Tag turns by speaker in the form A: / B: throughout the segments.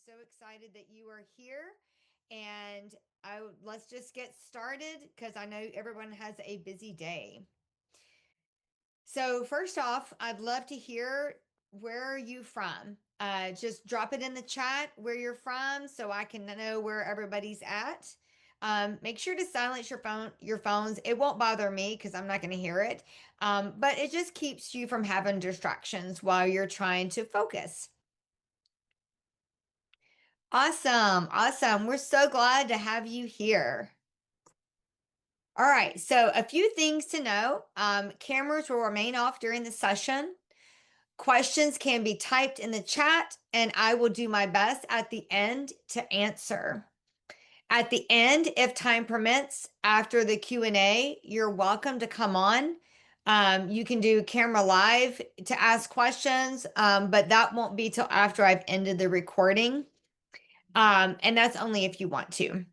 A: so excited that you are here. And let's just get started because I know everyone has a busy day. So, first off, I'd love to hear where are you from? Just drop it in the chat where you're from so I can know where everybody's at. Make sure to silence your phones. It won't bother me because I'm not going to hear it. But it just keeps you from having distractions while you're trying to focus. Awesome. Awesome. We're so glad to have you here. All right. So, a few things to know. Cameras will remain off during the session. Questions can be typed in the chat, and I will do my best at the end to answer. At the end, if time permits, after the Q&A, you're welcome to come on. You can do camera live to ask questions, but that won't be till after I've ended the recording. And that's only if you want to.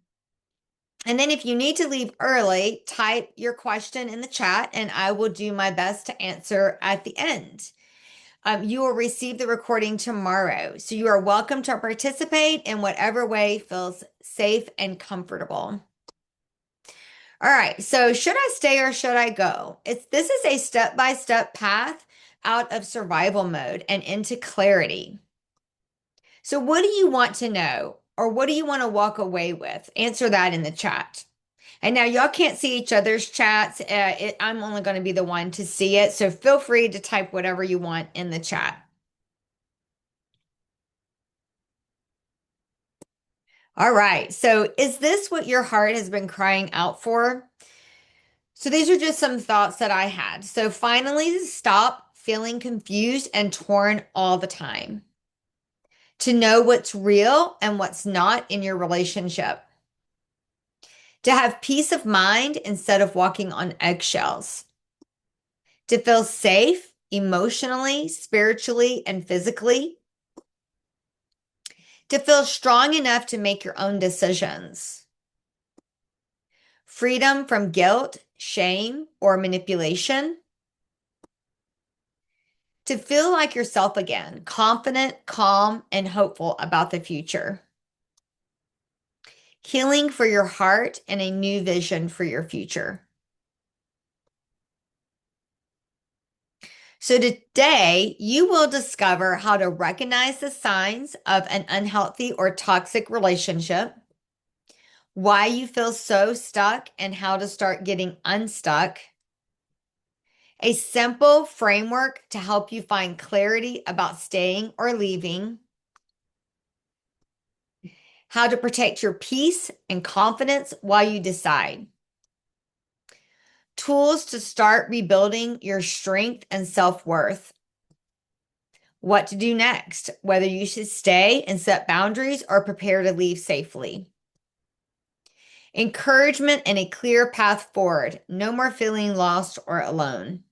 A: And then if you need to leave early, type your question in the chat and I will do my best to answer at the end. You will receive the recording tomorrow. So you are welcome to participate in whatever way feels safe and comfortable. All right. So should I stay or should I go? This is a step-by-step path out of survival mode and into clarity. So what do you want to know? Or what do you want to walk away with? Answer that in the chat. And now y'all can't see each other's chats. I'm only going to be the one to see it. So feel free to type whatever you want in the chat. All right. So is this what your heart has been crying out for? So these are just some thoughts that I had. So finally, stop feeling confused and torn all the time. To know what's real and what's not in your relationship. To have peace of mind instead of walking on eggshells. To feel safe emotionally, spiritually, and physically. To feel strong enough to make your own decisions. Freedom from guilt, shame, or manipulation. To feel like yourself again, confident, calm, and hopeful about the future. Healing for your heart and a new vision for your future. So today, you will discover how to recognize the signs of an unhealthy or toxic relationship, why you feel so stuck and how to start getting unstuck, a simple framework to help you find clarity about staying or leaving, how to protect your peace and confidence while you decide, tools to start rebuilding your strength and self-worth, what to do next, whether you should stay and set boundaries or prepare to leave safely. Encouragement and a clear path forward. No more feeling lost or alone.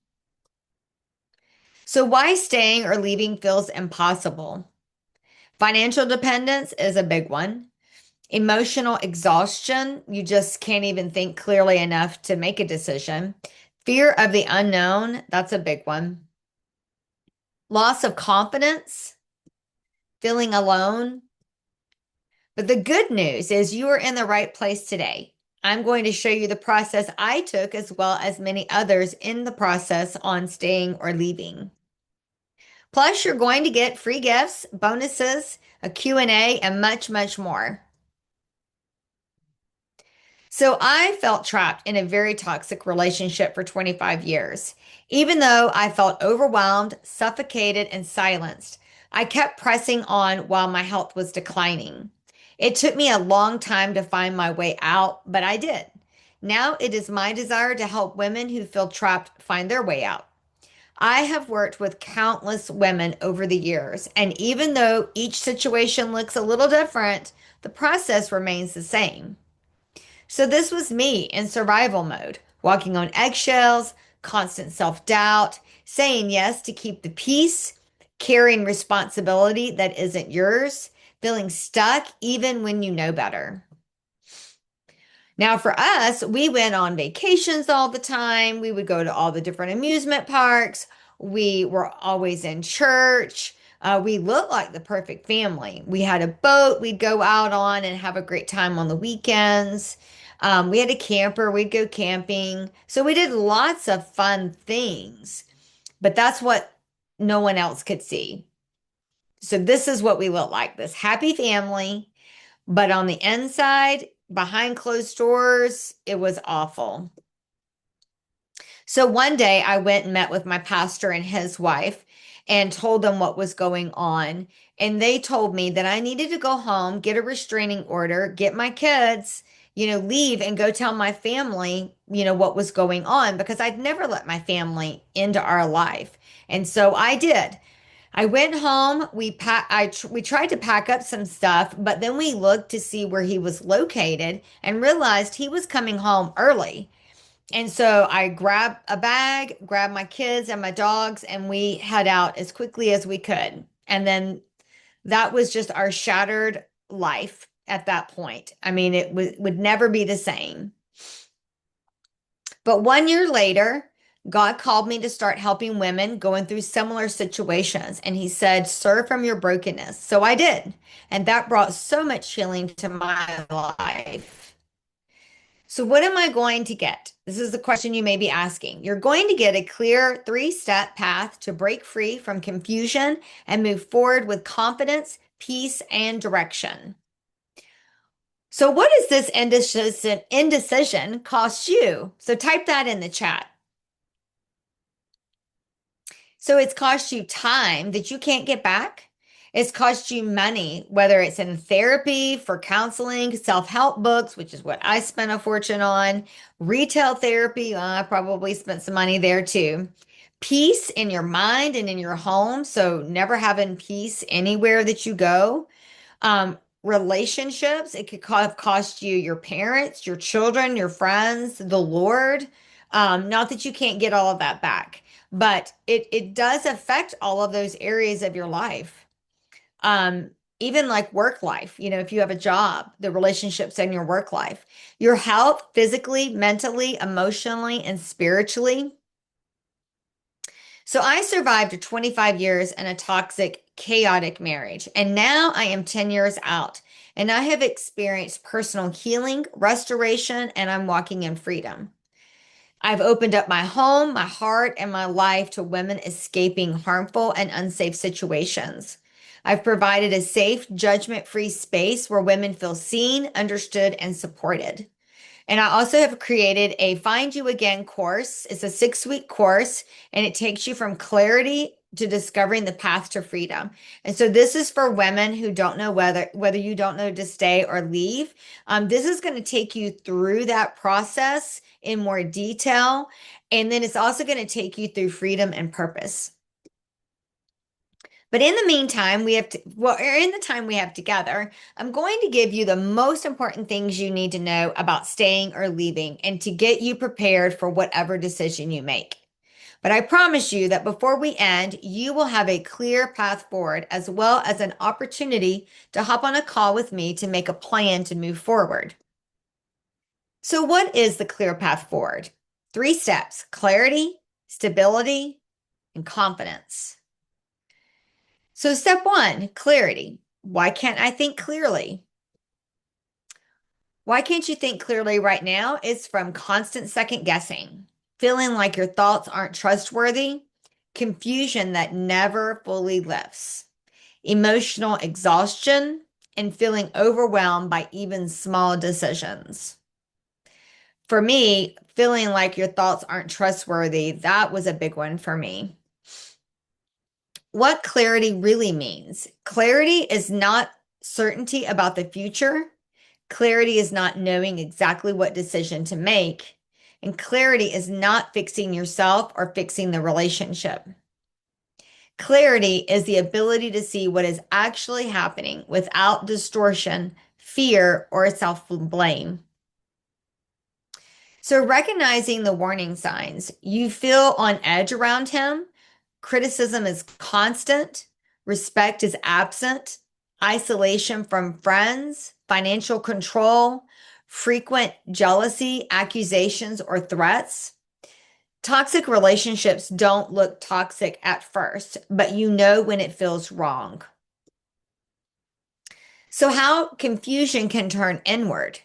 A: So why staying or leaving feels impossible? Financial dependence is a big one. Emotional exhaustion. You just can't even think clearly enough to make a decision. Fear of the unknown. That's a big one. Loss of confidence. Feeling alone. But the good news is you are in the right place today. I'm going to show you the process I took as well as many others in the process on staying or leaving. Plus, you're going to get free gifts, bonuses, a Q&A, and much, much more. So I felt trapped in a very toxic relationship for 25 years. Even though I felt overwhelmed, suffocated, and silenced, I kept pressing on while my health was declining. It took me a long time to find my way out, but I did. Now it is my desire to help women who feel trapped find their way out. I have worked with countless women over the years, and even though each situation looks a little different, the process remains the same. So this was me in survival mode, walking on eggshells, constant self-doubt, saying yes to keep the peace, carrying responsibility that isn't yours, feeling stuck even when you know better. Now, for us, we went on vacations all the time. We would go to all the different amusement parks. We were always in church. We looked like the perfect family. We had a boat we'd go out on and have a great time on the weekends. We had a camper, we'd go camping. So we did lots of fun things, but that's what no one else could see. So this is what we look like, this happy family, but on the inside, behind closed doors, it was awful. So one day I went and met with my pastor and his wife and told them what was going on. And they told me that I needed to go home, get a restraining order, get my kids, leave and go tell my family, what was going on because I'd never let my family into our life. And so I did. I went home. We tried to pack up some stuff, but then we looked to see where he was located and realized he was coming home early. And so I grabbed a bag, grabbed my kids and my dogs, and we head out as quickly as we could. And then that was just our shattered life at that point. I mean, would never be the same. But 1 year later, God called me to start helping women going through similar situations. And he said, serve from your brokenness. So I did. And that brought so much healing to my life. So, what am I going to get? This is the question you may be asking. You're going to get a clear 3-step path to break free from confusion and move forward with confidence, peace, and direction. So, what does this indecision cost you? So, type that in the chat. So, it's cost you time that you can't get back. It's cost you money, whether it's in therapy, for counseling, self-help books, which is what I spent a fortune on, retail therapy. I probably spent some money there too. Peace in your mind and in your home. So never having peace anywhere that you go. Relationships, it could cost you your parents, your children, your friends, the Lord. Not that you can't get all of that back, but it does affect all of those areas of your life. Even like work life, if you have a job, the relationships in your work life, your health, physically, mentally, emotionally, and spiritually. So I survived 25 years in a toxic, chaotic marriage, and now I am 10 years out, and I have experienced personal healing, restoration, and I'm walking in freedom. I've opened up my home, my heart, and my life to women escaping harmful and unsafe situations. I've provided a safe, judgment-free space where women feel seen, understood, and supported. And I also have created a Find You Again course. It's a 6-week course, and it takes you from clarity to discovering the path to freedom. And so this is for women who don't know whether you don't know to stay or leave. This is going to take you through that process in more detail. And then it's also going to take you through freedom and purpose. But in the meantime, in the time we have together, I'm going to give you the most important things you need to know about staying or leaving and to get you prepared for whatever decision you make. But I promise you that before we end, you will have a clear path forward as well as an opportunity to hop on a call with me to make a plan to move forward. So what is the clear path forward? 3 steps: clarity, stability, and confidence. So step 1, clarity. Why can't I think clearly? Why can't you think clearly right now? It's from constant second guessing, feeling like your thoughts aren't trustworthy, confusion that never fully lifts, emotional exhaustion, and feeling overwhelmed by even small decisions. For me, feeling like your thoughts aren't trustworthy, that was a big one for me. What clarity really means. Clarity is not certainty about the future. Clarity is not knowing exactly what decision to make. And clarity is not fixing yourself or fixing the relationship. Clarity is the ability to see what is actually happening without distortion, fear, or self-blame. So recognizing the warning signs, you feel on edge around him. Criticism is constant. Respect is absent. Isolation from friends, financial control, frequent jealousy, accusations, or threats. Toxic relationships don't look toxic at first, but you know when it feels wrong. So, how confusion can turn inward.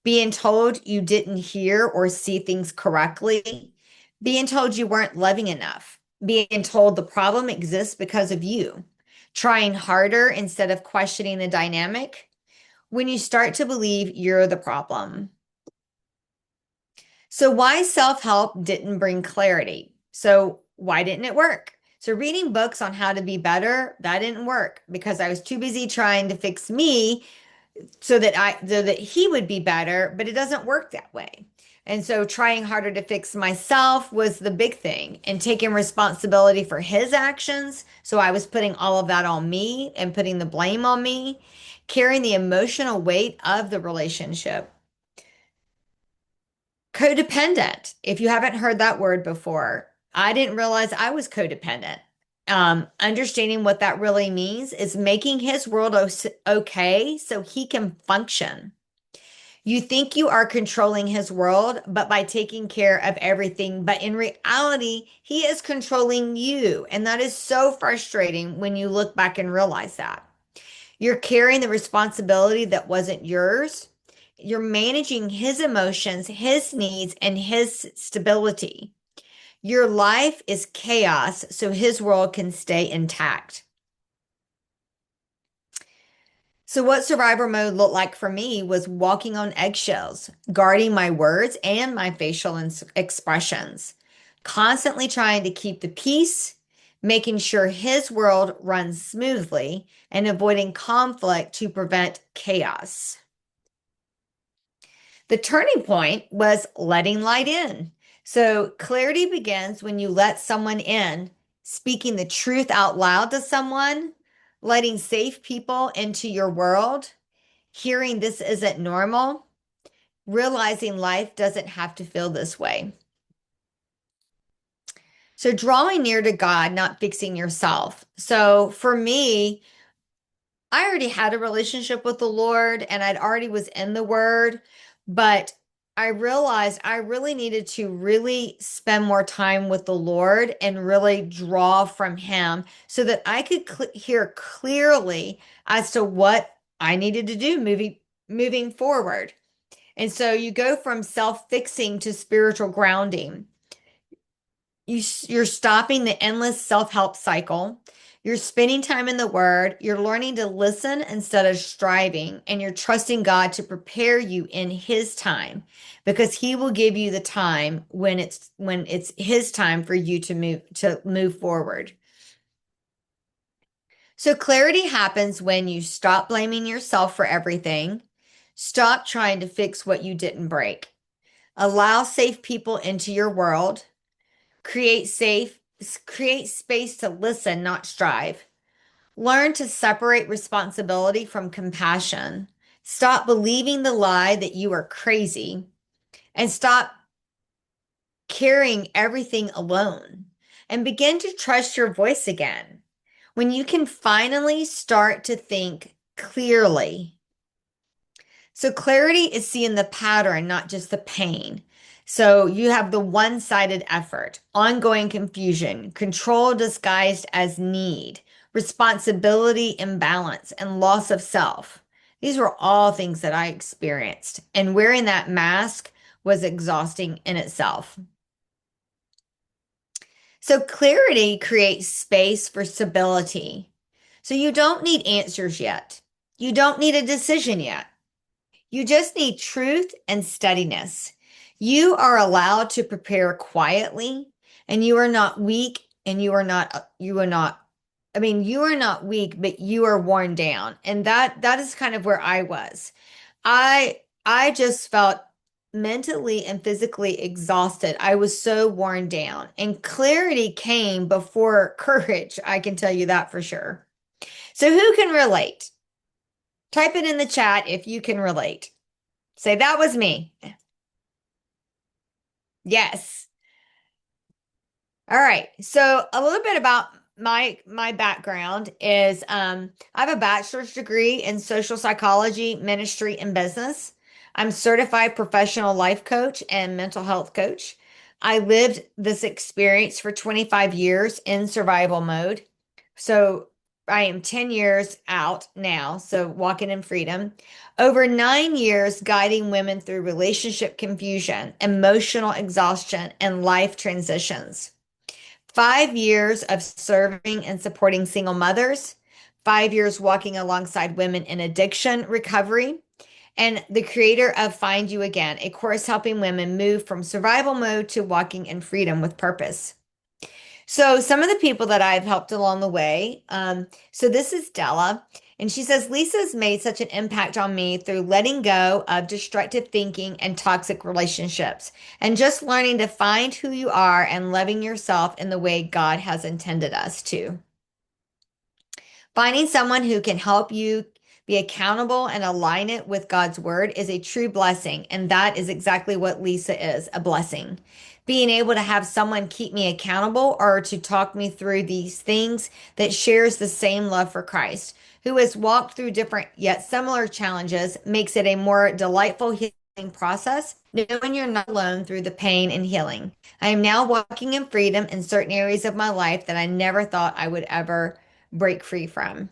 A: Being told you didn't hear or see things correctly, being told you weren't loving enough, being told the problem exists because of you, trying harder instead of questioning the dynamic. When you start to believe you're the problem. So, why self help didn't bring clarity? So, why didn't it work? So, reading books on how to be better, that didn't work because I was too busy trying to fix me so that he would be better, but it doesn't work that way. And so trying harder to fix myself was the big thing and taking responsibility for his actions. So I was putting all of that on me and putting the blame on me, carrying the emotional weight of the relationship. Codependent. If you haven't heard that word before, I didn't realize I was codependent. Understanding what that really means is making his world okay so he can function. You think you are controlling his world, but by taking care of everything. But in reality, he is controlling you. And that is so frustrating when you look back and realize that. You're carrying the responsibility that wasn't yours. You're managing his emotions, his needs, and his stability. Your life is chaos, so his world can stay intact. So, what survivor mode looked like for me was walking on eggshells, guarding my words and my facial expressions, constantly trying to keep the peace, making sure his world runs smoothly, and avoiding conflict to prevent chaos. The turning point was letting light in. So clarity begins when you let someone in, speaking the truth out loud to someone, letting safe people into your world, hearing this isn't normal, realizing life doesn't have to feel this way. So drawing near to God, not fixing yourself. So for me, I already had a relationship with the Lord and I'd already was in the word, but I realized I really needed to really spend more time with the Lord and really draw from him so that I could hear clearly as to what I needed to do moving forward. And so you go from self-fixing to spiritual grounding. You're stopping the endless self-help cycle. You're spending time in the word. You're learning to listen instead of striving, and you're trusting God to prepare you in his time because he will give you the time when it's his time for you to move forward. So clarity happens when you stop blaming yourself for everything. Stop trying to fix what you didn't break. Allow safe people into your world. Create space to listen, not strive. Learn to separate responsibility from compassion. Stop believing the lie that you are crazy and stop carrying everything alone and begin to trust your voice again. When you can finally start to think clearly. So clarity is seeing the pattern, not just the pain. So you have the one-sided effort, ongoing confusion, control disguised as need, responsibility imbalance, and loss of self. These were all things that I experienced, and wearing that mask was exhausting in itself. So clarity creates space for stability. So you don't need answers yet. You don't need a decision yet. You just need truth and steadiness. You are allowed to prepare quietly, and you are not weak, and you are not weak, but you are worn down. And that is kind of where I was. I just felt mentally and physically exhausted. I was so worn down, and clarity came before courage. I can tell you that for sure. So who can relate? Type it in the chat if you can relate. Say that was me. Yes. All right. So a little bit about my background is I have a bachelor's degree in social psychology, ministry, and business. I'm certified professional life coach and mental health coach. I lived this experience for 25 years in survival mode. So I am 10 years out now, so walking in freedom. Over 9 years guiding women through relationship confusion, emotional exhaustion, and life transitions. 5 years of serving and supporting single mothers, 5 years walking alongside women in addiction recovery, and the creator of Find You Again, a course helping women move from survival mode to walking in freedom with purpose. So, some of the people that I've helped along the way. So, this is Della, and she says, Lisa's made such an impact on me through letting go of destructive thinking and toxic relationships, and just learning to find who you are and loving yourself in the way God has intended us to. Finding someone who can help you be accountable and align it with God's word is a true blessing. And that is exactly what Lisa is, a blessing. Being able to have someone keep me accountable or to talk me through these things that shares the same love for Christ, who has walked through different yet similar challenges, makes it a more delightful healing process, knowing you're not alone through the pain and healing. I am now walking in freedom in certain areas of my life that I never thought I would ever break free from.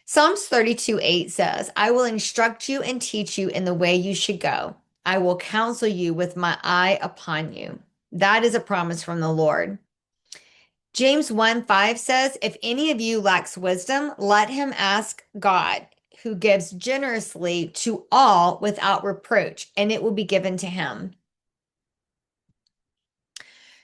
A: Psalms 32:8 says, I will instruct you and teach you in the way you should go. I will counsel you with my eye upon you. That is a promise from the Lord. James 1:5 says, if any of you lacks wisdom, let him ask God, who gives generously to all without reproach, and it will be given to him.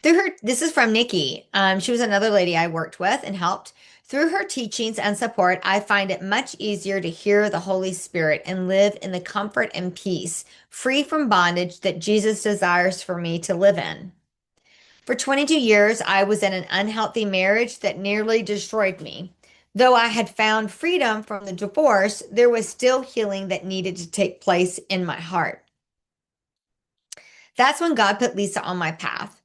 A: This is from Nikki. She was another lady I worked with and helped. Through her teachings and support, I find it much easier to hear the Holy Spirit and live in the comfort and peace, free from bondage that Jesus desires for me to live in. For 22 years, I was in an unhealthy marriage that nearly destroyed me. Though I had found freedom from the divorce, there was still healing that needed to take place in my heart. That's when God put Lisa on my path.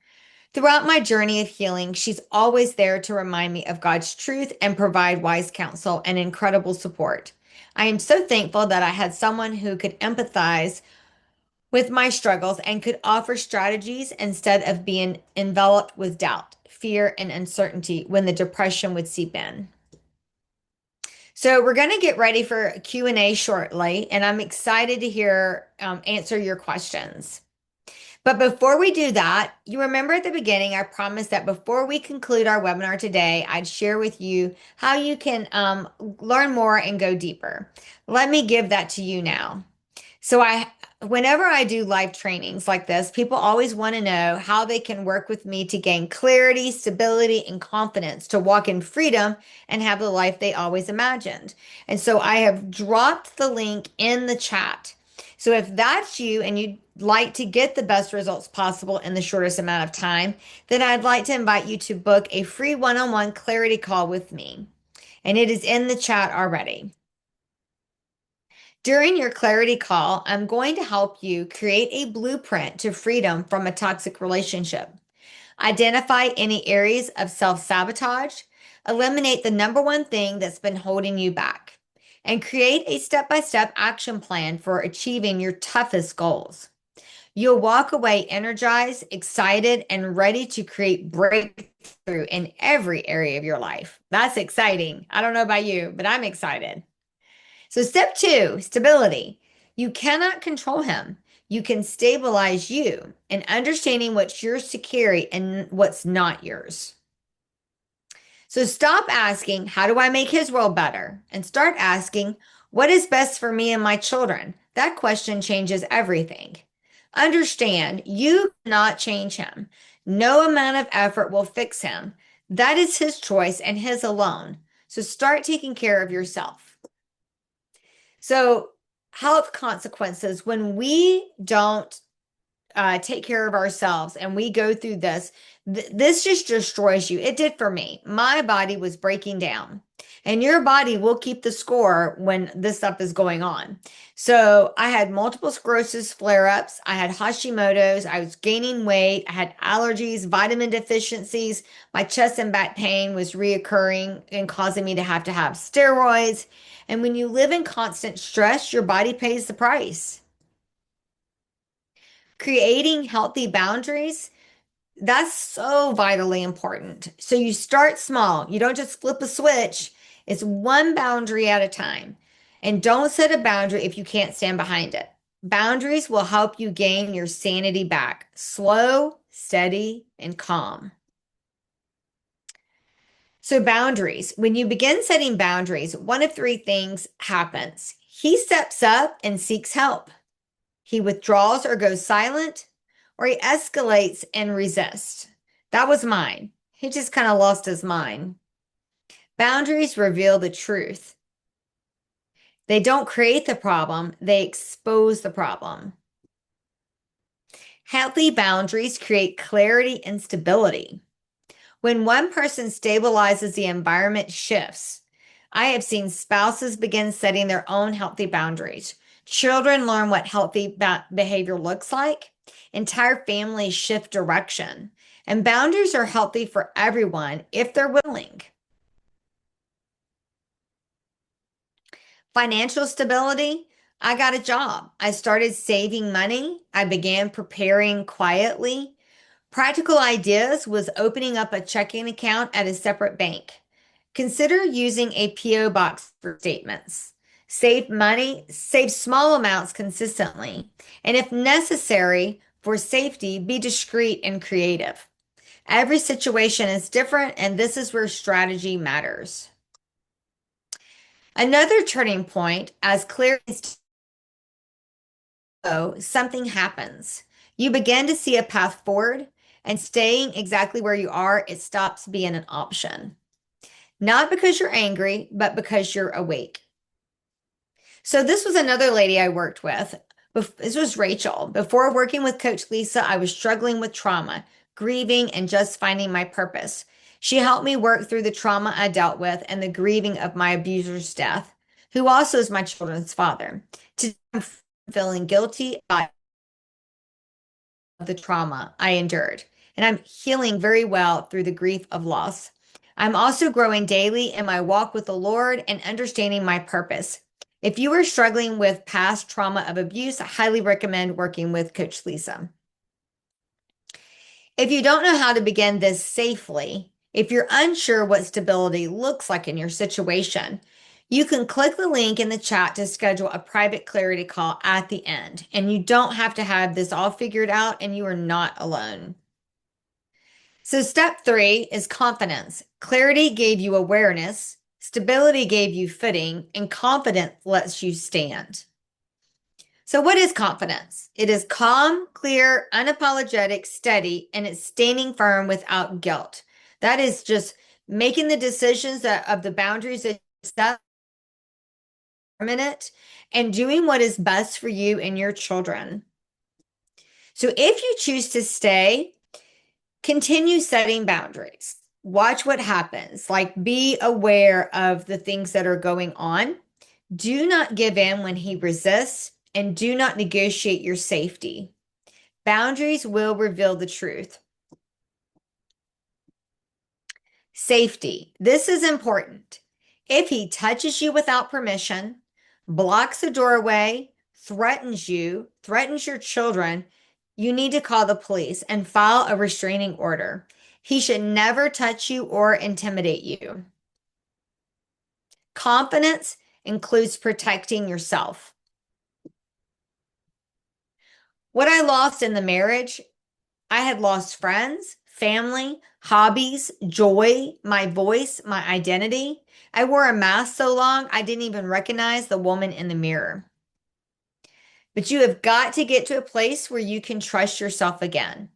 A: Throughout my journey of healing, she's always there to remind me of God's truth and provide wise counsel and incredible support. I am so thankful that I had someone who could empathize with my struggles and could offer strategies instead of being enveloped with doubt, fear, and uncertainty when the depression would seep in. So we're going to get ready for a Q&A shortly, and I'm excited to answer your questions. But before we do that, you remember at the beginning, I promised that before we conclude our webinar today, I'd share with you how you can learn more and go deeper. Let me give that to you now. So whenever I do live trainings like this, people always want to know how they can work with me to gain clarity, stability, and confidence to walk in freedom and have the life they always imagined. And so I have dropped the link in the chat. So if that's you and you'd like to get the best results possible in the shortest amount of time, then I'd like to invite you to book a free one-on-one clarity call with me. And it is in the chat already. During your clarity call, I'm going to help you create a blueprint to freedom from a toxic relationship. Identify any areas of self-sabotage, eliminate the number one thing that's been holding you back, and create a step-by-step action plan for achieving your toughest goals. You'll walk away energized, excited, and ready to create breakthrough in every area of your life. That's exciting. I don't know about you, but I'm excited. So, step 2, stability. You cannot control him. You can stabilize you and understanding what's yours to carry and what's not yours. So, stop asking, how do I make his world better? And start asking, what is best for me and my children? That question changes everything. Understand, you cannot change him. No amount of effort will fix him. That is his choice and his alone. So start taking care of yourself. So, health consequences, when we don't take care of ourselves and we go through this just destroys you. It did for me. My body was breaking down, and your body will keep the score when this stuff is going on. So I had multiple sclerosis flare-ups. I had Hashimoto's. I was gaining weight. I had allergies, vitamin deficiencies. My chest and back pain was reoccurring and causing me to have steroids. And when you live in constant stress, your body pays the price. Creating healthy boundaries, that's so vitally important. So you start small. You don't just flip a switch. It's one boundary at a time. And don't set a boundary if you can't stand behind it. Boundaries will help you gain your sanity back. Slow, steady, and calm. So, boundaries. When you begin setting boundaries, one of three things happens. He steps up and seeks help. He withdraws or goes silent, or he escalates and resists. That was mine. He just kind of lost his mind. Boundaries reveal the truth. They don't create the problem, they expose the problem. Healthy boundaries create clarity and stability. When one person stabilizes, the environment shifts. I have seen spouses begin setting their own healthy boundaries. Children learn what healthy behavior looks like. Entire families shift direction. And boundaries are healthy for everyone if they're willing. Financial stability. I got a job. I started saving money. I began preparing quietly. Practical ideas was opening up a checking account at a separate bank. Consider using a PO box for statements. Save money, save small amounts consistently. And if necessary, for safety, be discreet and creative. Every situation is different, and this is where strategy matters. Another turning point, as clear as something happens. You begin to see a path forward, and staying exactly where you are, it stops being an option. Not because you're angry, but because you're awake. So this was another lady I worked with. This was Rachel. Before working with Coach Lisa, I was struggling with trauma, grieving, and just finding my purpose. She helped me work through the trauma I dealt with and the grieving of my abuser's death, who also is my children's father. Today, I'm feeling guilty about the trauma I endured, and I'm healing very well through the grief of loss. I'm also growing daily in my walk with the Lord and understanding my purpose. If you are struggling with past trauma of abuse, I highly recommend working with Coach Lisa. If you don't know how to begin this safely, if you're unsure what stability looks like in your situation, you can click the link in the chat to schedule a private clarity call at the end. And you don't have to have this all figured out, and you are not alone. So, step 3 is confidence. Clarity gave you awareness, stability gave you footing, and confidence lets you stand. So, what is confidence? It is calm, clear, unapologetic, steady, and it's standing firm without guilt. That is just making the decisions of the boundaries that you set permanent and doing what is best for you and your children. So, if you choose to stay, continue setting boundaries. Watch what happens. Like, be aware of the things that are going on. Do not give in when he resists, and do not negotiate your safety. Boundaries will reveal the truth. Safety. This is important. If he touches you without permission, blocks a doorway, threatens you, threatens your children, you need to call the police and file a restraining order. He should never touch you or intimidate you. Confidence includes protecting yourself. What I lost in the marriage, I had lost friends, family, hobbies, joy, my voice, my identity. I wore a mask so long, I didn't even recognize the woman in the mirror. But you have got to get to a place where you can trust yourself again.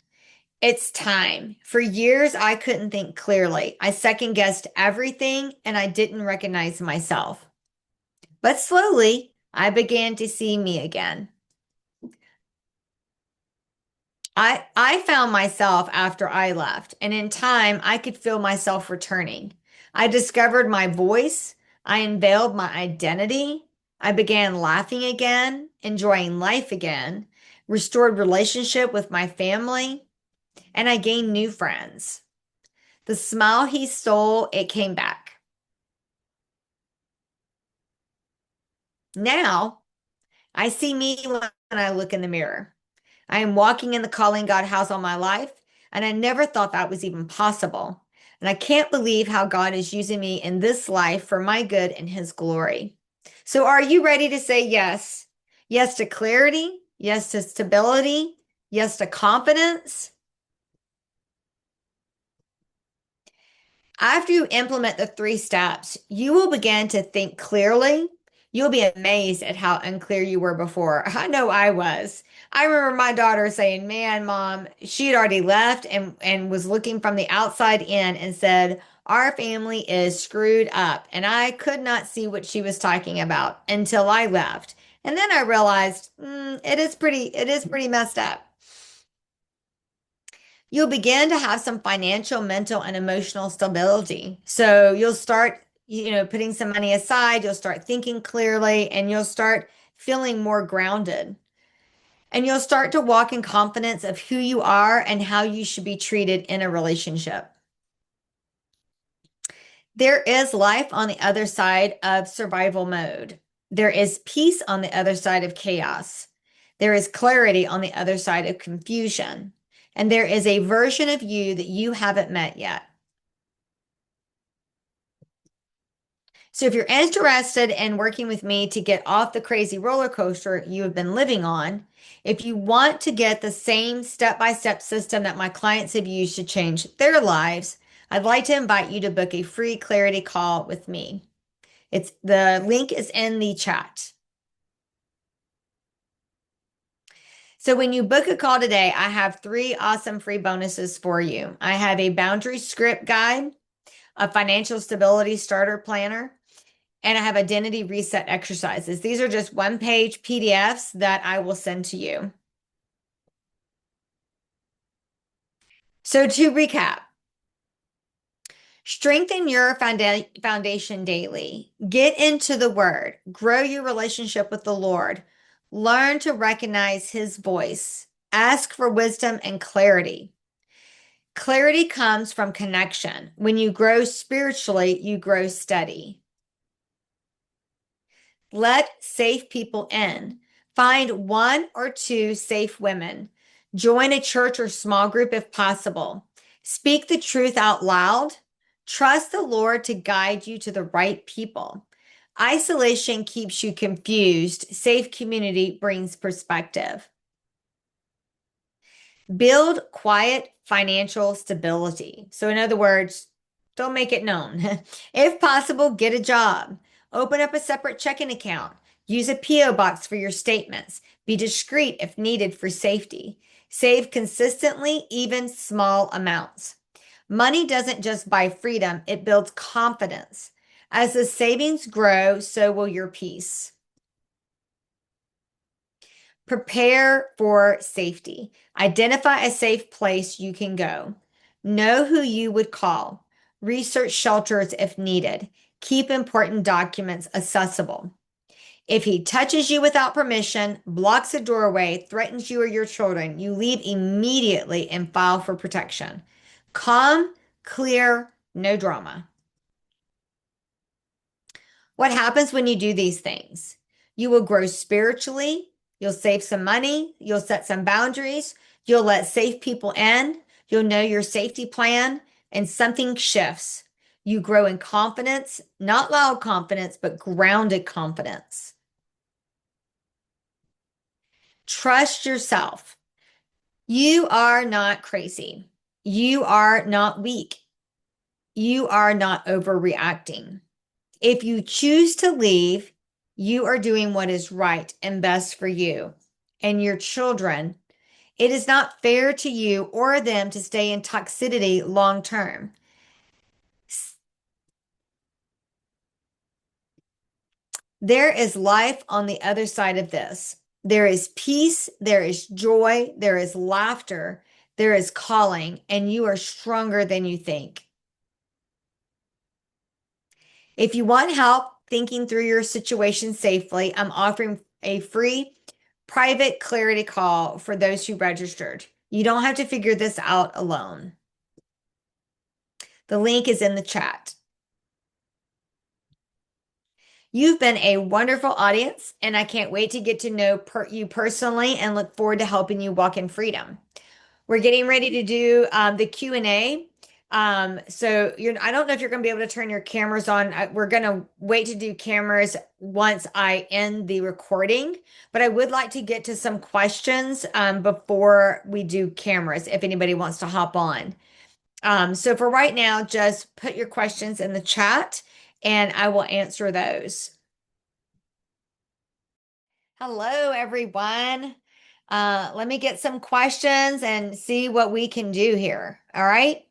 A: It's time. For years, I couldn't think clearly. I second guessed everything and I didn't recognize myself. But slowly, I began to see me again. I found myself after I left, and in time, I could feel myself returning. I discovered my voice. I unveiled my identity. I began laughing again, enjoying life again, restored relationship with my family, and I gained new friends. The smile he stole, it came back. Now, I see me when I look in the mirror. I am walking in the calling God has on my life, and I never thought that was even possible. And I can't believe how God is using me in this life for my good and His glory. So, are you ready to say yes? Yes to clarity, yes to stability, yes to confidence. After you implement the 3 steps, you will begin to think clearly. You'll be amazed at how unclear you were before. I know I was. I remember my daughter saying, "Man, Mom," she had already left and was looking from the outside in and said, "Our family is screwed up." And I could not see what she was talking about until I left. And then I realized, it is pretty messed up. You'll begin to have some financial, mental, and emotional stability. So you'll start, putting some money aside, you'll start thinking clearly, and you'll start feeling more grounded. And you'll start to walk in confidence of who you are and how you should be treated in a relationship. There is life on the other side of survival mode. There is peace on the other side of chaos. There is clarity on the other side of confusion. And there is a version of you that you haven't met yet. So if you're interested in working with me to get off the crazy roller coaster you have been living on, if you want to get the same step-by-step system that my clients have used to change their lives, I'd like to invite you to book a free clarity call with me. The link is in the chat. So when you book a call today, I have 3 awesome free bonuses for you. I have a boundary script guide, a financial stability starter planner, and I have identity reset exercises. These are just 1-page PDFs that I will send to you. So to recap, strengthen your foundation daily. Get into the Word. Grow your relationship with the Lord. Learn to recognize His voice. Ask for wisdom and clarity. Clarity comes from connection. When you grow spiritually, you grow steady. Let safe people in. Find 1 or 2 safe women. Join a church or small group if possible. Speak the truth out loud. Trust the Lord to guide you to the right people. Isolation keeps you confused. Safe community brings perspective. Build quiet financial stability. So, in other words, don't make it known. If possible, get a job. Open up a separate checking account. Use a P.O. box for your statements. Be discreet if needed for safety. Save consistently, even small amounts. Money doesn't just buy freedom, it builds confidence. As the savings grow, so will your peace. Prepare for safety. Identify a safe place you can go. Know who you would call. Research shelters if needed. Keep important documents accessible. If he touches you without permission, blocks a doorway, threatens you or your children, you leave immediately and file for protection. Calm, clear, no drama. What happens when you do these things? You will grow spiritually. You'll save some money. You'll set some boundaries. You'll let safe people in. You'll know your safety plan, and something shifts. You grow in confidence, not loud confidence, but grounded confidence. Trust yourself. You are not crazy. You are not weak. You are not overreacting. If you choose to leave, you are doing what is right and best for you and your children. It is not fair to you or them to stay in toxicity long term. There is life on the other side of this. There is peace, there is joy, there is laughter, there is calling, and you are stronger than you think. If you want help thinking through your situation safely, I'm offering a free private clarity call for those who registered. You don't have to figure this out alone. The link is in the chat. You've been a wonderful audience, and I can't wait to get to know you personally and look forward to helping you walk in freedom. We're getting ready to do the Q&A. So I don't know if you're going to be able to turn your cameras on. We're going to wait to do cameras once I end the recording, but I would like to get to some questions before we do cameras if anybody wants to hop on. So for right now, just put your questions in the chat and I will answer those. Hello, everyone. Let me get some questions and see what we can do here. All right.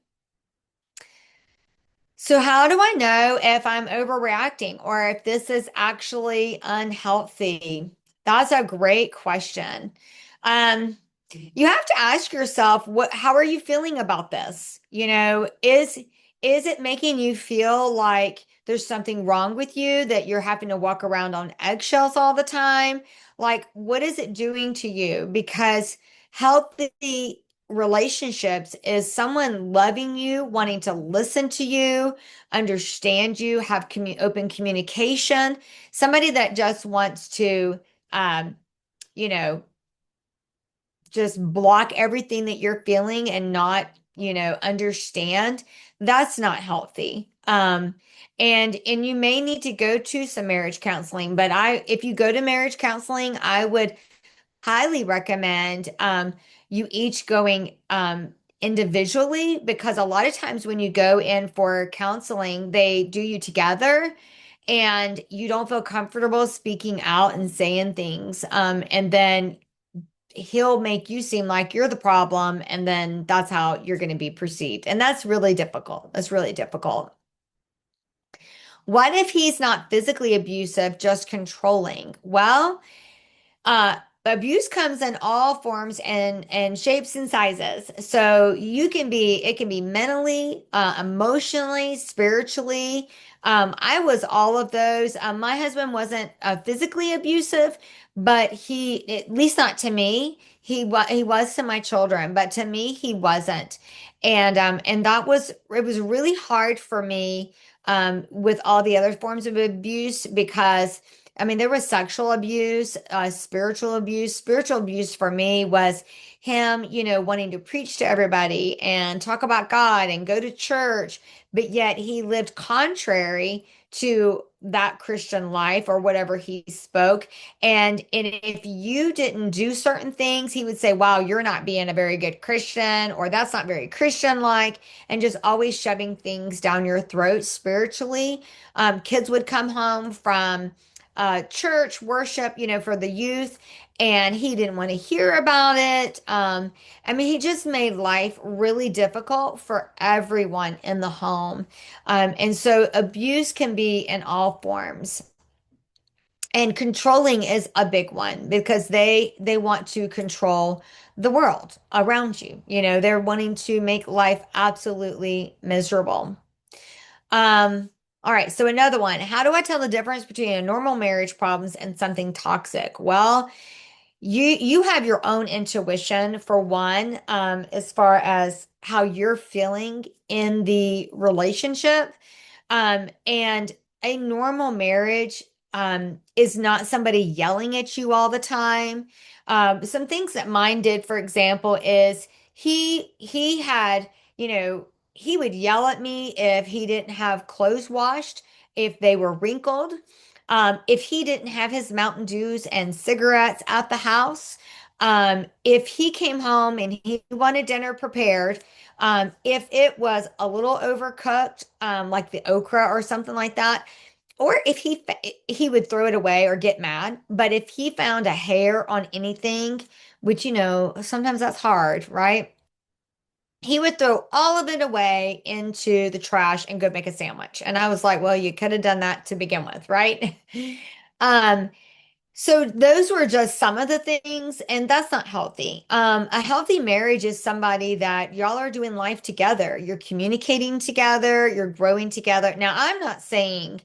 A: So, how do I know if I'm overreacting or if this is actually unhealthy? That's a great question. Um, you have to ask yourself, how are you feeling about this? Is it making you feel like there's something wrong with you, that you're having to walk around on eggshells all the time? Like, what is it doing to you? Because healthy relationships is someone loving you, wanting to listen to you, understand you, have open communication, somebody that just wants to, um, you know, just block everything that you're feeling and not, understand. That's not healthy. And you may need to go to some marriage counseling, but if you go to marriage counseling, I would highly recommend you each going individually, because a lot of times when you go in for counseling, they do you together and you don't feel comfortable speaking out and saying things. And then he'll make you seem like you're the problem, and then that's how you're going to be perceived. And that's really difficult. That's really difficult. What if he's not physically abusive, just controlling? Well, abuse comes in all forms and shapes and sizes. So it can be mentally, emotionally, spiritually. I was all of those. My husband wasn't physically abusive, but at least not to me. He was to my children, but to me he wasn't. And it was really hard for me with all the other forms of abuse, because I mean, there was sexual abuse, spiritual abuse. Spiritual abuse for me was him, wanting to preach to everybody and talk about God and go to church, but yet he lived contrary to that Christian life or whatever he spoke. And if you didn't do certain things, he would say, "Wow, you're not being a very good Christian," or "That's not very Christian-like," and just always shoving things down your throat spiritually. Kids would come home from church worship, for the youth, and he didn't want to hear about it. I mean, he just made life really difficult for everyone in the home. And so abuse can be in all forms. And controlling is a big one, because they want to control the world around you. They're wanting to make life absolutely miserable. All right, so another one. How do I tell the difference between a normal marriage problems and something toxic? Well, you have your own intuition for one, as far as how you're feeling in the relationship. And a normal marriage is not somebody yelling at you all the time. Some things that mine did, for example, is he had, he would yell at me if he didn't have clothes washed, if they were wrinkled, if he didn't have his Mountain Dews and cigarettes at the house, if he came home and he wanted dinner prepared, if it was a little overcooked, like the okra or something like that, or if he would throw it away or get mad. But if he found a hair on anything, which sometimes that's hard, right? He would throw all of it away into the trash and go make a sandwich. And I was like, well, you could have done that to begin with, right? Um, so those were just some of the things, and that's not healthy. A healthy marriage is somebody that y'all are doing life together. You're communicating together, you're growing together. Now, I'm not saying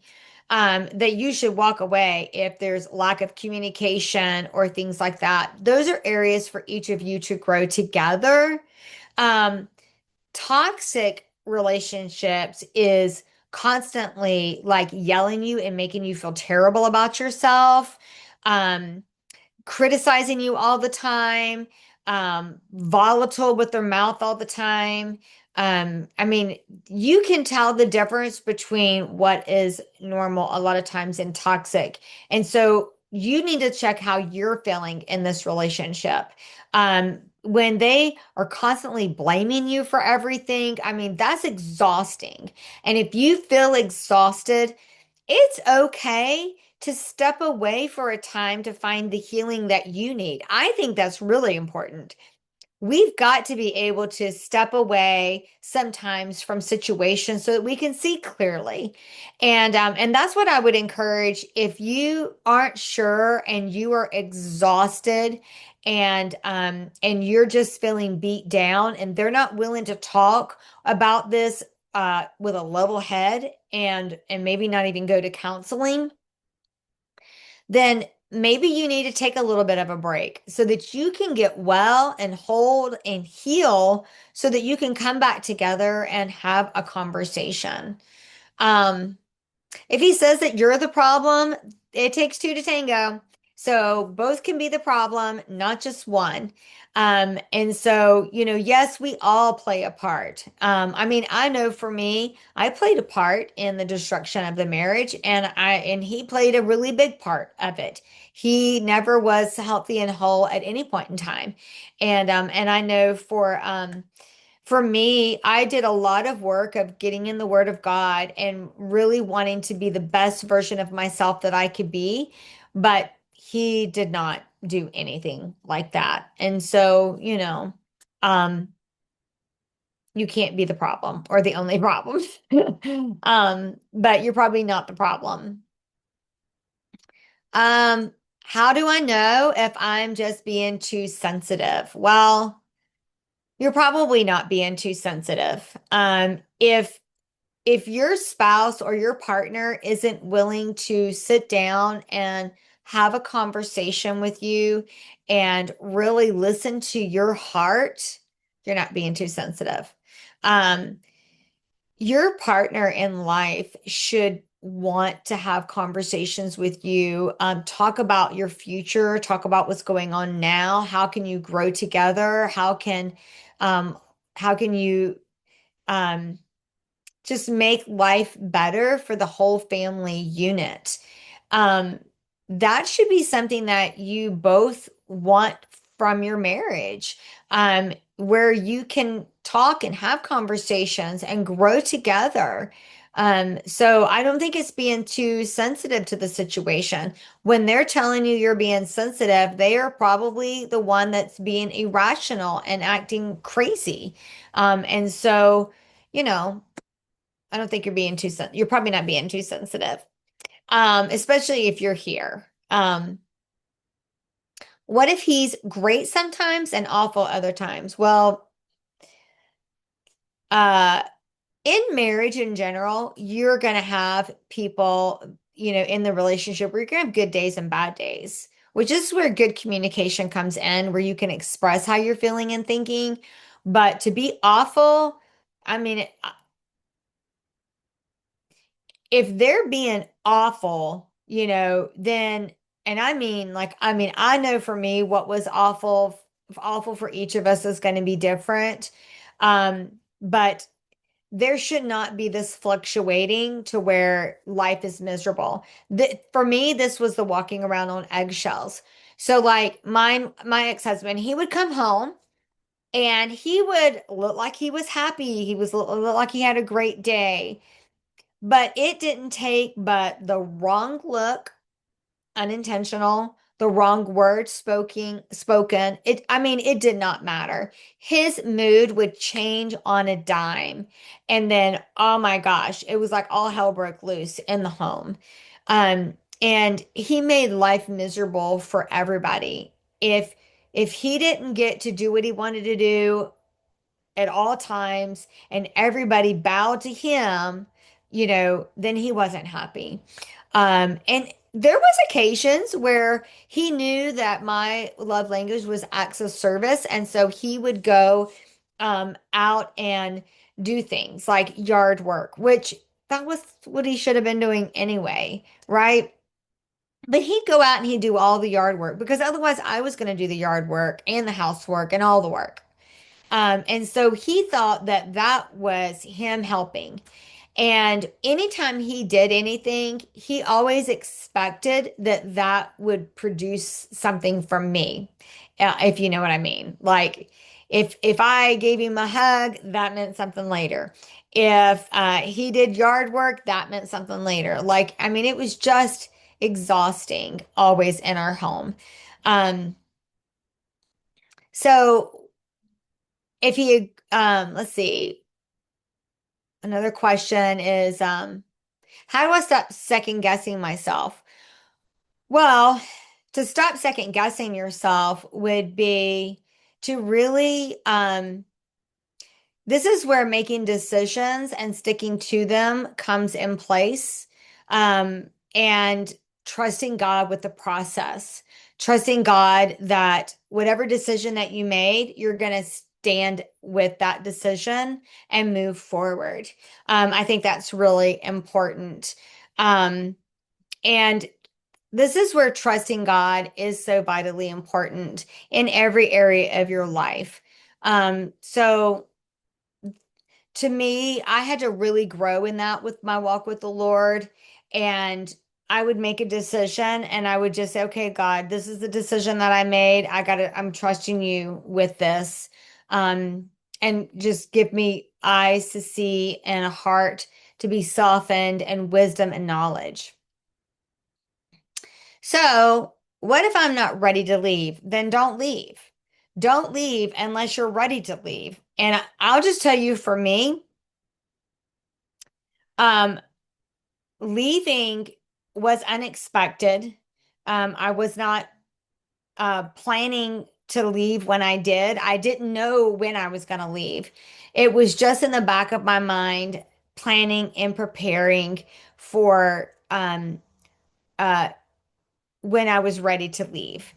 A: that you should walk away if there's lack of communication or things like that. Those are areas for each of you to grow together. Um, Toxic relationships is constantly like yelling you and making you feel terrible about yourself, um, criticizing you all the time, volatile with their mouth all the time. I mean, you can tell the difference between what is normal a lot of times and toxic. And so you need to check how you're feeling in this relationship. When they are constantly blaming you for everything, I mean, that's exhausting. And if you feel exhausted, it's okay to step away for a time to find the healing that you need. I think that's really important. We've got to be able to step away sometimes from situations so that we can see clearly. And that's what I would encourage if you aren't sure and you are exhausted and you're just feeling beat down and they're not willing to talk about this with a level head and maybe not even go to counseling, then maybe you need to take a little bit of a break so that you can get well and hold and heal so that you can come back together and have a conversation. Um, if he says that you're the problem, it takes two to tango. So both can be the problem, not just one. And so, yes, we all play a part. I mean, I know for me, I played a part in the destruction of the marriage, and he played a really big part of it. He never was healthy and whole at any point in time. And I know for me, I did a lot of work of getting in the Word of God and really wanting to be the best version of myself that I could be. But he did not do anything like that. And so, um, you can't be the problem or the only problem. But you're probably not the problem. Um, how do I know if I'm just being too sensitive? Well, you're probably not being too sensitive. If your spouse or your partner isn't willing to sit down and have a conversation with you and really listen to your heart, you're not being too sensitive. Um, your partner in life should want to have conversations with you, talk about your future, talk about what's going on now. How can you grow together? Um, how can you, um, just make life better for the whole family unit. Um, that should be something that you both want from your marriage, where you can talk and have conversations and grow together. So I don't think it's being too sensitive to the situation. When they're telling you you're being sensitive, they are probably the one that's being irrational and acting crazy. And so, you know, I don't think you're probably not being too sensitive. Especially if you're here. What if he's great sometimes and awful other times? Well, uh, in marriage in general, you're gonna have people, in the relationship where you're gonna have good days and bad days, which is where good communication comes in, where you can express how you're feeling and thinking. But to be awful, I mean, if they're being awful, then, and I know for me what was awful for each of us is going to be different. But there should not be this fluctuating to where life is miserable. For me, this was the walking around on eggshells. So like my ex-husband, he would come home and he would look like he was happy. He was look like he had a great day. But it didn't take but the wrong look, unintentional, the wrong word spoken. It did not matter. His mood would change on a dime. And then, oh my gosh, it was like all hell broke loose in the home. And he made life miserable for everybody. If he didn't get to do what he wanted to do at all times and everybody bowed to him, then he wasn't happy. And there was occasions where he knew that my love language was acts of service, and so he would go out and do things like yard work, which that was what he should have been doing anyway, right? But he'd go out and he'd do all the yard work because otherwise I was going to do the yard work and the housework and all the work. And so he thought that that was him helping. And anytime he did anything, he always expected that that would produce something from me, if you know what I mean. Like if I gave him a hug, that meant something later. If he did yard work, that meant something later. Like, I mean, it was just exhausting always in our home. Um, so if he, let's see, another question is, how do I stop second guessing myself? Well, to stop second guessing yourself would be to really, this is where making decisions and sticking to them comes in place. And trusting God with the process, trusting God that whatever decision that you made, you're going to stand with that decision and move forward. I think that's really important. Um, and this is where trusting God is so vitally important in every area of your life. So to me, I had to really grow in that with my walk with the Lord. And I would make a decision and I would just say, okay, God, this is the decision that I made. I'm trusting you with this. And just give me eyes to see and a heart to be softened and wisdom and knowledge. So, what if I'm not ready to leave? Then don't leave. Don't leave unless you're ready to leave. And I'll just tell you for me, um, leaving was unexpected. I was not planning to leave when I did. I didn't know when I was going to leave. It was just in the back of my mind, planning and preparing for uh, when I was ready to leave.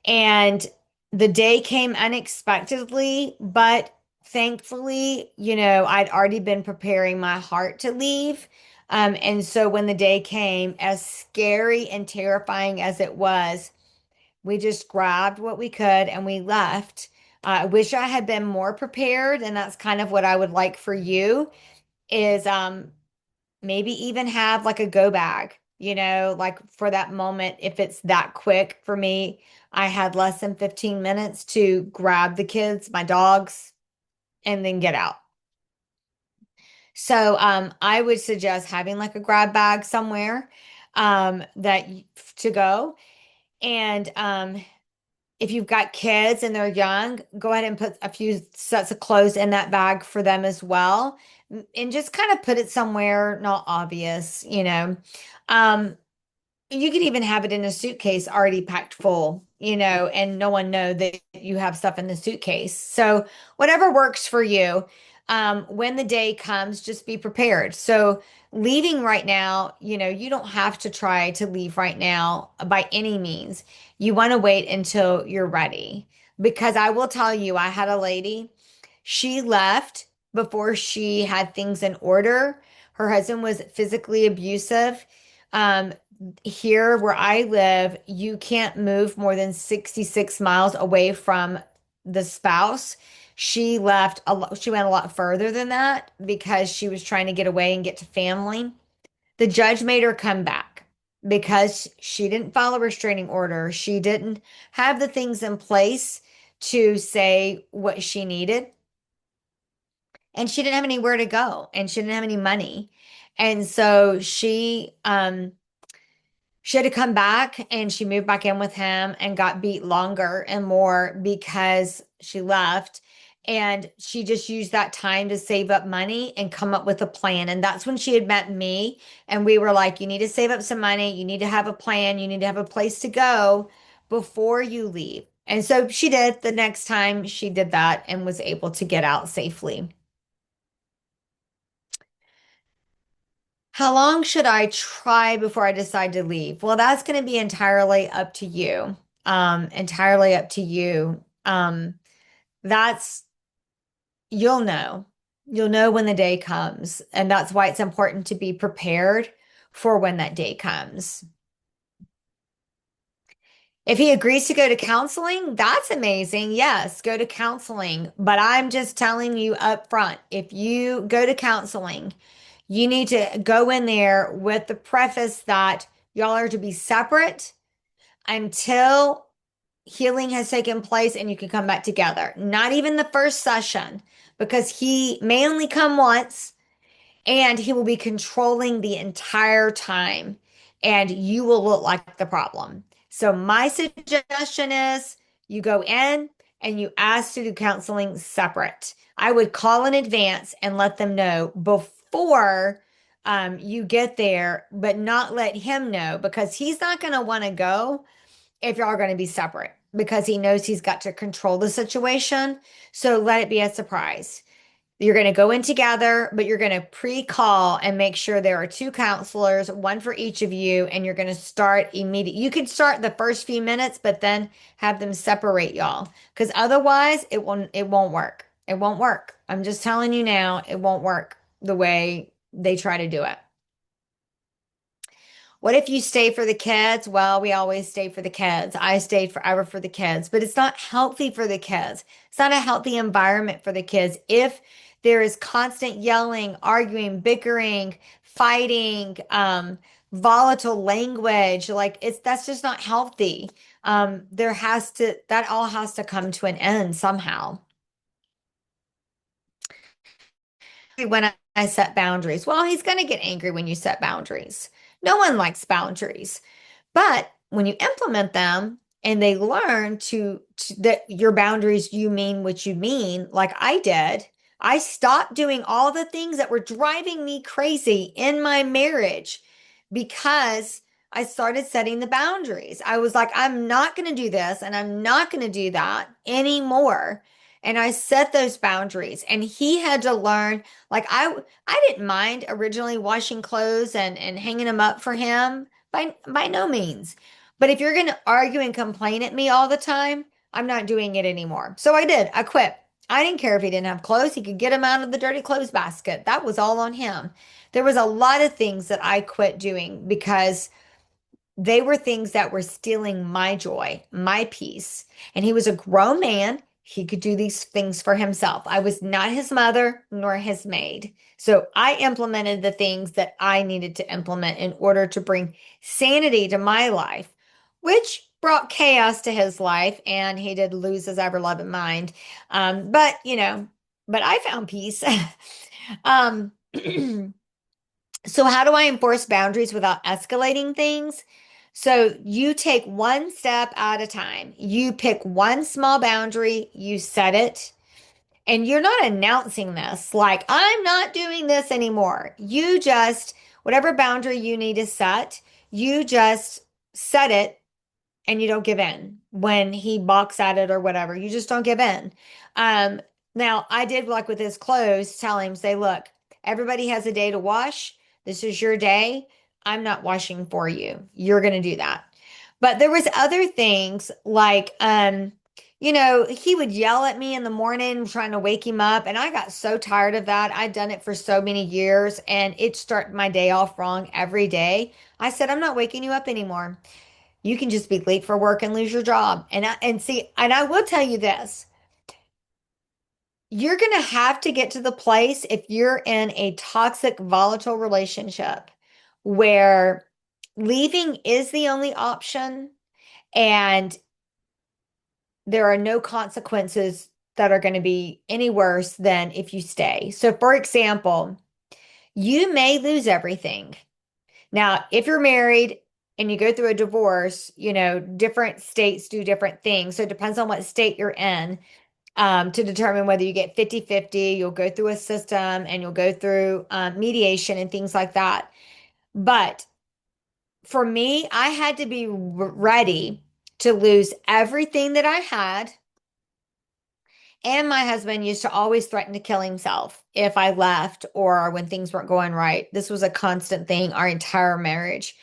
A: And the day came unexpectedly, but thankfully, I'd already been preparing my heart to leave. And so when the day came, as scary and terrifying as it was, we just grabbed what we could and we left. I wish I had been more prepared, and that's kind of what I would like for you is maybe even have like a go bag, like for that moment, if it's that quick for me, I had less than 15 minutes to grab the kids, my dogs, and then get out. So I would suggest having like a grab bag somewhere to go. And if you've got kids and they're young, go ahead and put a few sets of clothes in that bag for them as well. And just kind of put it somewhere not obvious, Um, you could even have it in a suitcase already packed full, and no one know that you have stuff in the suitcase. So whatever works for you. When the day comes, just be prepared. So leaving right now, you don't have to try to leave right now by any means. You want to wait until you're ready. Because I will tell you, I had a lady, she left before she had things in order. Her husband was physically abusive. Um, Here where I live, you can't move more than 66 miles away from the spouse. She left a lot, she went a lot further than that because she was trying to get away and get to family. The judge made her come back because she didn't follow a restraining order. She didn't have the things in place to say what she needed. And she didn't have anywhere to go and she didn't have any money. And so she had to come back and she moved back in with him and got beat longer and more because she left. And she just used that time to save up money and come up with a plan. And that's when she had met me. And we were like, you need to save up some money. You need to have a plan. You need to have a place to go before you leave. And so she did the next time she did that and was able to get out safely. How long should I try before I decide to leave? Well, that's going to be entirely up to you. Entirely up to you. That's You'll know. You'll know when the day comes. And that's why it's important to be prepared for when that day comes. If he agrees to go to counseling, that's amazing. Yes, go to counseling. But I'm just telling you up front, if you go to counseling, you need to go in there with the preface that y'all are to be separate until healing has taken place and you can come back together. Not even the first session, because he may only come once and he will be controlling the entire time, and you will look like the problem. So, my suggestion is you go in and you ask to do counseling separate. I would call in advance and let them know before you get there, but not let him know because he's not going to want to go if y'all are going to be separate because he knows he's got to control the situation. So, let it be a surprise. You're going to go in together, but you're going to pre-call and make sure there are two counselors, one for each of you, and you're going to start immediately. You can start the first few minutes, but then have them separate y'all because otherwise it won't work. It won't work. I'm just telling you now, it won't work the way they try to do it. What if you stay for the kids? Well, we always stay for the kids. I stayed forever for the kids, but it's not healthy for the kids. It's not a healthy environment for the kids. If there is constant yelling, arguing, bickering, fighting, volatile language, like that's just not healthy. That all has to come to an end somehow. When I set boundaries, well, he's going to get angry when you set boundaries. No one likes boundaries. But when you implement them and they learn that your boundaries, you mean what you mean, like I did, I stopped doing all the things that were driving me crazy in my marriage because I started setting the boundaries. I was like, I'm not going to do this and I'm not going to do that anymore. And I set those boundaries and he had to learn like I didn't mind originally washing clothes and hanging them up for him by no means. But if you're going to argue and complain at me all the time, I'm not doing it anymore. So I did. I quit. I didn't care if he didn't have clothes. He could get them out of the dirty clothes basket. That was all on him. There was a lot of things that I quit doing because they were things that were stealing my joy, my peace. And he was a grown man. He could do these things for himself. I was not his mother nor his maid. So I implemented the things that I needed to implement in order to bring sanity to my life, which brought chaos to his life. And he did lose his ever loving mind. But I found peace. um, So, how do I enforce boundaries without escalating things? So, you take one step at a time. You pick one small boundary, you set it, and you're not announcing this like, I'm not doing this anymore. Whatever boundary you need to set, you just set it and you don't give in when he balks at it or whatever. You just don't give in. Um, Now I did like with his clothes, tell him, say, look, everybody has a day to wash. This is your day. I'm not washing for you. You're going to do that. But there was other things like, he would yell at me in the morning trying to wake him up. And I got so tired of that. I'd done it for so many years and it started my day off wrong every day. I said, I'm not waking you up anymore. You can just be late for work and lose your job. And I will tell you this. You're going to have to get to the place if you're in a toxic, volatile relationship where leaving is the only option and there are no consequences that are going to be any worse than if you stay. So, for example, you may lose everything. Now, if you're married and you go through a divorce, different states do different things. So it depends on what state you're in to determine whether you get 50-50. You'll go through a system and you'll go through mediation and things like that. But for me, I had to be ready to lose everything that I had. And my husband used to always threaten to kill himself if I left or when things weren't going right. This was a constant thing our entire marriage.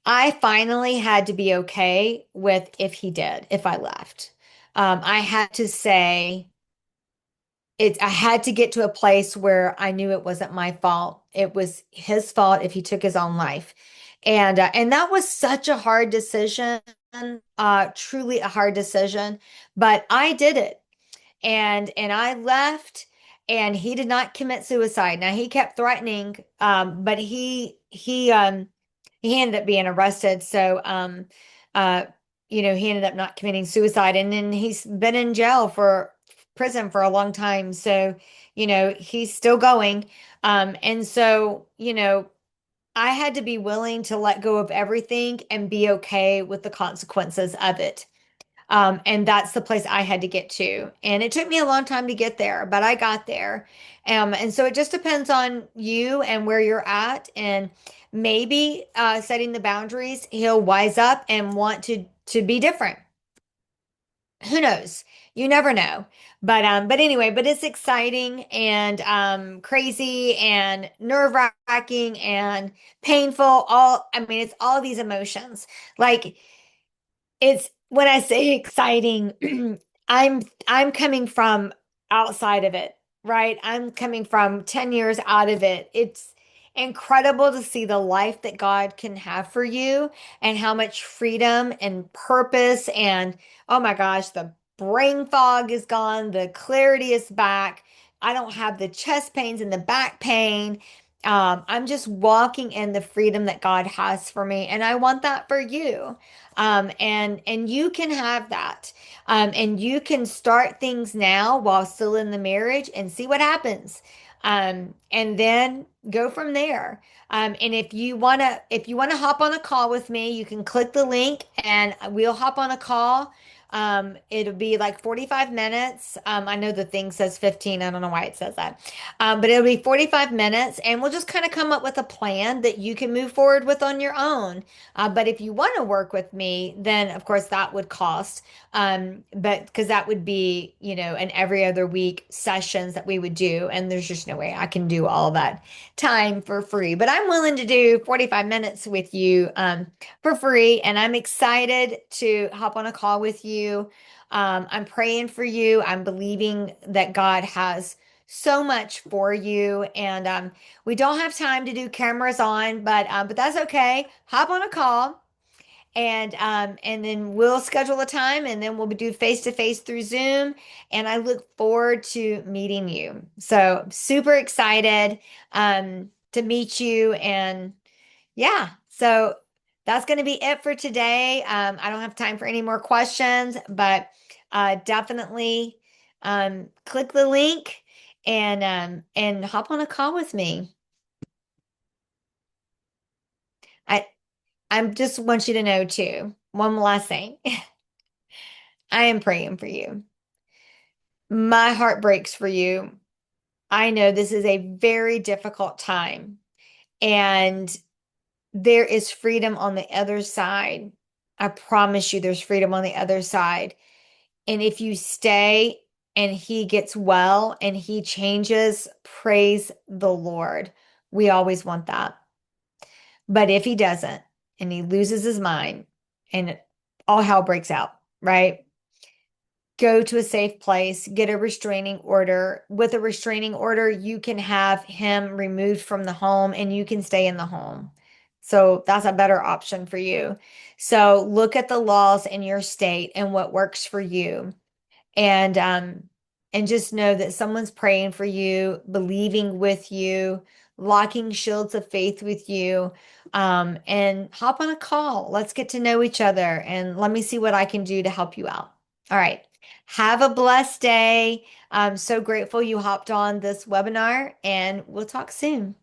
A: I finally had to be okay with if he did, if I left. I had to say, I had to get to a place where I knew it wasn't my fault. It was his fault if he took his own life. And that was such a hard decision, truly a hard decision, but I did it. And I left, and he did not commit suicide. Now he kept threatening, but he ended up being arrested. So uh he ended up not committing suicide, and then he's been in jail for prison for a long time. So he's still going. And so I had to be willing to let go of everything and be okay with the consequences of it. And that's the place I had to get to. And it took me a long time to get there, but I got there. And so it just depends on you and where you're at. And maybe setting the boundaries, he'll wise up and want to be different. Who knows? You never know. But anyway, but it's exciting and crazy and nerve-wracking and painful. I mean, it's all these emotions. Like, it's when I say exciting, I'm coming from outside of it, right? I'm coming from 10 years out of it. It's incredible to see the life that God can have for you and how much freedom and purpose and oh my gosh, the brain fog is gone, the clarity is back. I don't have the chest pains and the back pain. I'm just walking in the freedom that God has for me, and I want that for you. And you can have that. And you can start things now while still in the marriage and see what happens. And then go from there. And if you wanna hop on a call with me, you can click the link and we'll hop on a call. It'll be like 45 minutes. I know the thing says 15. I don't know why it says that. But it'll be 45 minutes and we'll just kind of come up with a plan that you can move forward with on your own. But if you want to work with me, then of course that would cost. But because that would be, an every other week sessions that we would do. And there's just no way I can do all that time for free. But I'm willing to do 45 minutes with you for free. And I'm excited to hop on a call with you. I'm praying for you. I'm believing that God has so much for you. And we don't have time to do cameras on, but that's okay. Hop on a call and then we'll schedule a time and then we'll do face to face through Zoom. And I look forward to meeting you. So super excited to meet you. And yeah, so that's going to be it for today. I don't have time for any more questions, but definitely click the link and hop on a call with me. I I just want you to know too, one last thing. I am praying for you. My heart breaks for you. I know this is a very difficult time, and there is freedom on the other side. I promise you, there's freedom on the other side. And if you stay and he gets well and he changes, praise the Lord. We always want that. But if he doesn't and he loses his mind and all hell breaks out, right? Go to a safe place, get a restraining order. With a restraining order, you can have him removed from the home and you can stay in the home. So that's a better option for you. So look at the laws in your state and what works for you. And just know that someone's praying for you, believing with you, locking shields of faith with you. And hop on a call. Let's get to know each other and let me see what I can do to help you out. All right. Have a blessed day. I'm so grateful you hopped on this webinar and we'll talk soon.